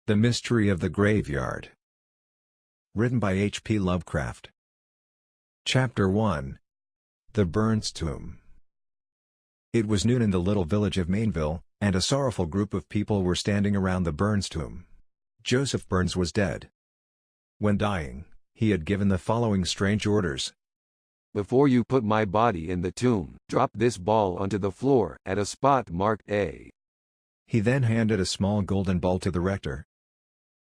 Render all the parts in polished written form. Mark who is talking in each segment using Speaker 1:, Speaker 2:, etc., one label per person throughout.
Speaker 1: The Mystery of the Graveyard. Written by H.P. Lovecraft. Chapter 1. The Burns Tomb. It was noon in the little village of Mainville, and a sorrowful group of people were standing around the Burns tomb. Joseph Burns was dead. When dying, he had given the following strange orders.
Speaker 2: Before you put my body in the tomb, drop this ball onto the floor at a spot marked A.
Speaker 1: He then handed a small golden ball to the rector.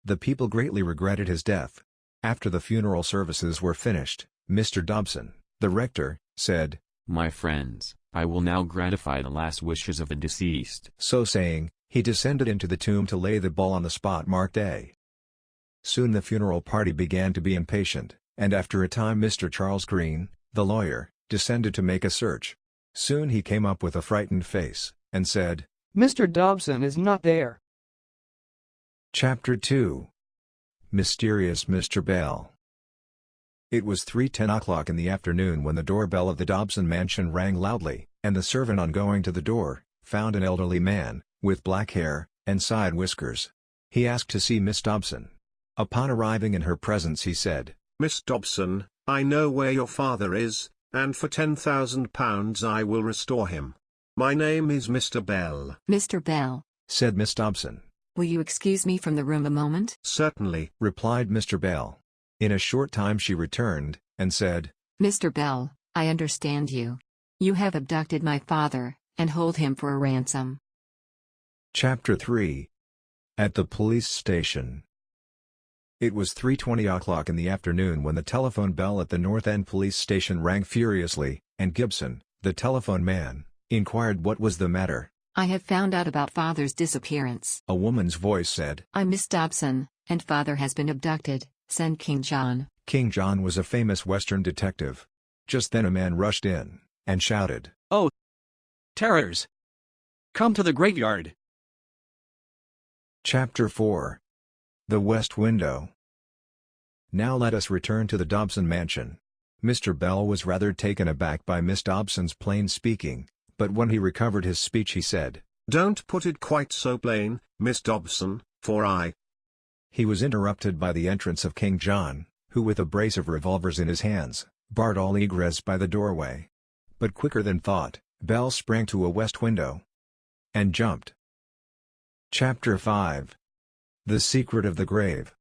Speaker 1: The people greatly regretted his death. After the funeral services were finished, Mr. Dobson, the rector, said,
Speaker 3: "My friends, I will now gratify the last wishes of the deceased."
Speaker 1: So saying, he descended into the tomb to lay the ball on the spot marked A. Soon the funeral party began to be impatient, and after a time Mr. Charles Green, the lawyer, descended to make a search. Soon he came up with a frightened face, and said,
Speaker 4: "Mr. Dobson is not there."
Speaker 1: Chapter 2. Mysterious Mr. Bell. It was 3:10 in the afternoon when the doorbell of the Dobson mansion rang loudly, and the servant on going to the door, found an elderly man, with black hair, and side whiskers. He asked to see Miss Dobson. Upon arriving in her presence he said,
Speaker 5: "Miss Dobson, I know where your father is, and for £10,000 I will restore him. My name is Mr. Bell."
Speaker 6: "Mr. Bell,"
Speaker 1: said Miss Dobson.
Speaker 6: "will you excuse me from the room a moment?"
Speaker 5: "Certainly,"
Speaker 1: replied Mr. Bell. In a short time she returned, and said,
Speaker 6: "Mr. Bell, I understand you. You have abducted my father, and hold him for a ransom."
Speaker 1: Chapter 3. At the police station. It was 3:20 in the afternoon when the telephone bell at the North End police station rang furiously, and Gibson, the telephone man, inquired what was the matter.
Speaker 6: "I have found out about father's disappearance,"
Speaker 1: a woman's voice said.
Speaker 6: "I'm Miss Dobson, and father has been abducted. Send King John."
Speaker 1: King John was a famous Western detective. Just then a man rushed in, and shouted,
Speaker 7: "Oh, terrors! Come to the graveyard!"
Speaker 1: Chapter 4. The West Window. Now let us return to the Dobson mansion. Mr. Bell was rather taken aback by Miss Dobson's plain speaking, but when he recovered his speech he said,
Speaker 5: "Don't put it quite so plain, Miss Dobson, for I—"
Speaker 1: He was interrupted by the entrance of King John, who with a brace of revolvers in his hands, barred all egress by the doorway. But quicker than thought, Bell sprang to a west window and jumped. Chapter 5. The Secret of the Grave.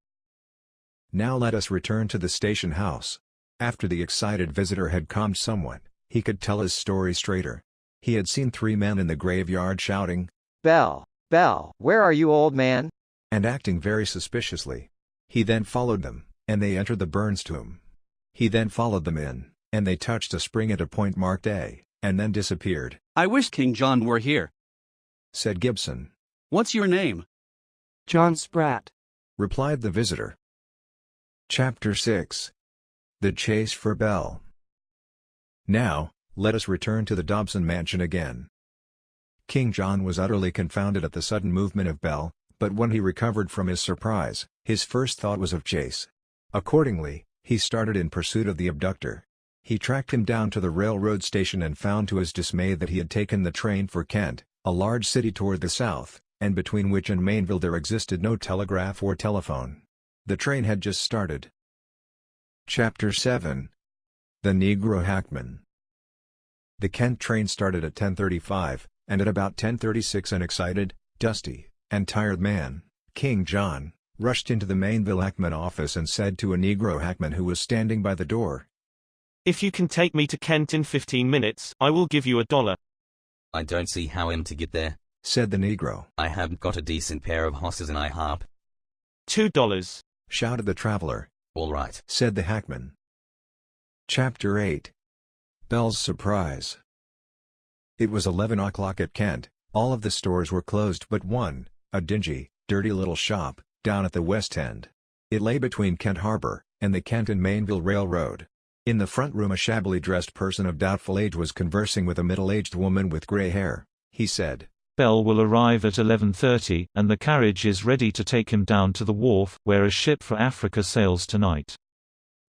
Speaker 1: Now let us return to the station house. After the excited visitor had calmed somewhat, he could tell his story straighter. He had seen 3 men in the graveyard shouting,
Speaker 4: "Bell, Bell, where are you, old man?"
Speaker 1: and acting very suspiciously. He then followed them, and they entered the Burns tomb. He then followed them in, and they touched a spring at a point marked A, and then disappeared.
Speaker 7: "I wish King John were here,"
Speaker 1: said Gibson.
Speaker 7: "What's your name?"
Speaker 4: "John Spratt,"
Speaker 1: replied the visitor. Chapter 6. The Chase for Bell. Now, let us return to the Dobson mansion again. King John was utterly confounded at the sudden movement of Bell, but when he recovered from his surprise, his first thought was of chase. Accordingly, he started in pursuit of the abductor. He tracked him down to the railroad station and found to his dismay that he had taken the train for Kent, a large city toward the south, and between which and Mainville there existed no telegraph or telephone. The train had just started. Chapter 7. The Negro Hackman. The Kent train started at 10:35, and at about 10:36 an excited, dusty, and tired man, King John, rushed into the Mainville hackman office and said to a Negro hackman who was standing by the door,
Speaker 8: "If you can take me to Kent in 15 minutes, I will give you $1.
Speaker 9: "I don't see how I'm to get there,"
Speaker 1: said the Negro.
Speaker 9: "I haven't got a decent pair of horses and I harp."
Speaker 8: $2.
Speaker 1: shouted the traveler.
Speaker 9: "All right,"
Speaker 1: said the hackman. Chapter 8. Bell's Surprise. It was 11 o'clock at Kent. All of the stores were closed but one, a dingy, dirty little shop, down at the West End. It lay between Kent Harbor and the Kent and Mainville Railroad. In the front room a shabbily dressed person of doubtful age was conversing with a middle-aged woman with gray hair. He said,
Speaker 8: Bell will arrive at 11:30, and the carriage is ready to take him down to the wharf, where a ship for Africa sails tonight.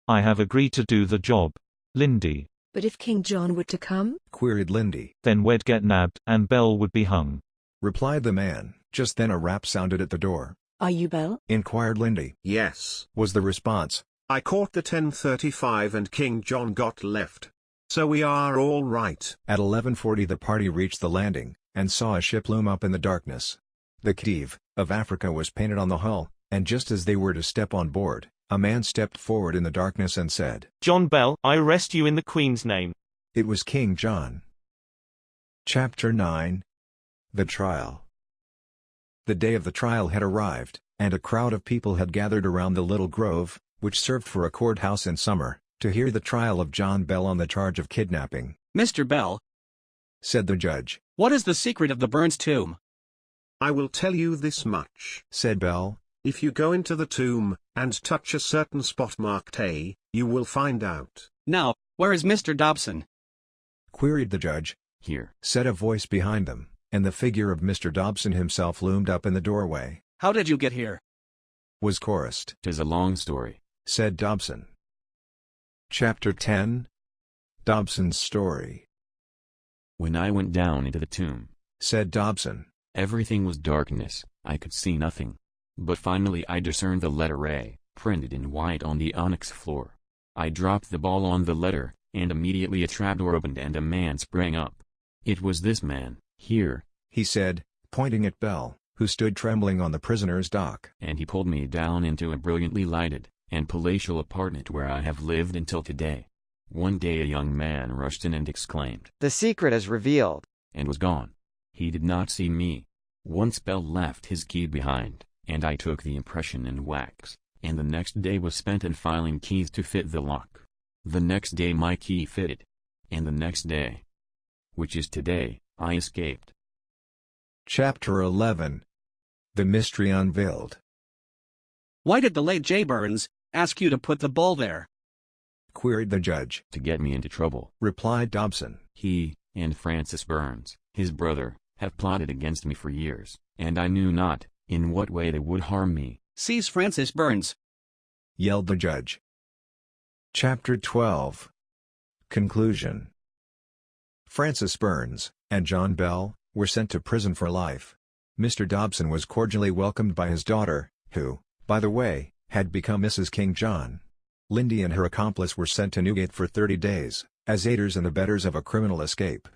Speaker 8: I have agreed to do the job. Lindy.
Speaker 10: But if King John were to come?
Speaker 1: queried Lindy.
Speaker 8: Then we'd get nabbed, and Bell would be hung,
Speaker 1: replied the man. Just then a rap sounded at the door.
Speaker 10: Are you Bell?
Speaker 1: inquired Lindy.
Speaker 5: Yes,
Speaker 1: Was the response.
Speaker 5: I caught the 10:35 and King John got left. So we are all right.
Speaker 1: At 11:40 the party reached the landing, and saw a ship loom up in the darkness. The Khedive of Africa was painted on the hull, and just as they were to step on board, a man stepped forward in the darkness and said,
Speaker 11: John Bell, I arrest you in the Queen's name.
Speaker 1: It was King John. Chapter 9. The Trial. The day of the trial had arrived, and a crowd of people had gathered around the little grove, which served for a courthouse in summer, to hear the trial of John Bell on the charge of kidnapping.
Speaker 7: Mr. Bell,
Speaker 1: Said the judge.
Speaker 7: what is the secret of the Burns tomb?
Speaker 5: I will tell you this much.
Speaker 1: Said Bell.
Speaker 5: If you go into the tomb, and touch a certain spot marked A, you will find out.
Speaker 7: Now, where is Mr. Dobson?
Speaker 1: Queried the judge.
Speaker 3: Here.
Speaker 1: Said a voice behind them, and the figure of Mr. Dobson himself loomed up in the doorway.
Speaker 7: How did you get here?
Speaker 1: Was chorused.
Speaker 3: 'Tis a long story.
Speaker 1: Said Dobson. Chapter 10. Dobson's Story.
Speaker 3: When I went down into the tomb,
Speaker 1: Said Dobson.
Speaker 3: everything was darkness, I could see nothing. But finally I discerned the letter A, printed in white on the onyx floor. I dropped the ball on the letter, and immediately a trapdoor opened and a man sprang up. It was this man, here,
Speaker 1: He said, pointing at Bell, who stood trembling on the prisoner's dock.
Speaker 3: and he pulled me down into a brilliantly lighted and palatial apartment where I have lived until today. One day a young man rushed in and exclaimed,
Speaker 4: The secret is revealed.
Speaker 3: and was gone. He did not see me. Once Bell left his key behind, and I took the impression in wax, and the next day was spent in filing keys to fit the lock. The next day my key fitted. And the next day, which is today, I escaped.
Speaker 1: Chapter 11. The Mystery Unveiled.
Speaker 7: Why did the late J. Burns ask you to put the ball there?
Speaker 1: Queried the judge.
Speaker 3: To get me into trouble.
Speaker 1: Replied Dobson.
Speaker 3: He, and Francis Burns, his brother, have plotted against me for years, and I knew not in what way they would harm me.
Speaker 7: Seize Francis Burns.
Speaker 1: Yelled the judge. Chapter 12. Conclusion. Francis Burns and John Bell were sent to prison for life. Mr. Dobson was cordially welcomed by his daughter, who, by the way, had become Mrs. King John. Lindy and her accomplice were sent to Newgate for 30 days, as aiders and abettors of a criminal escape.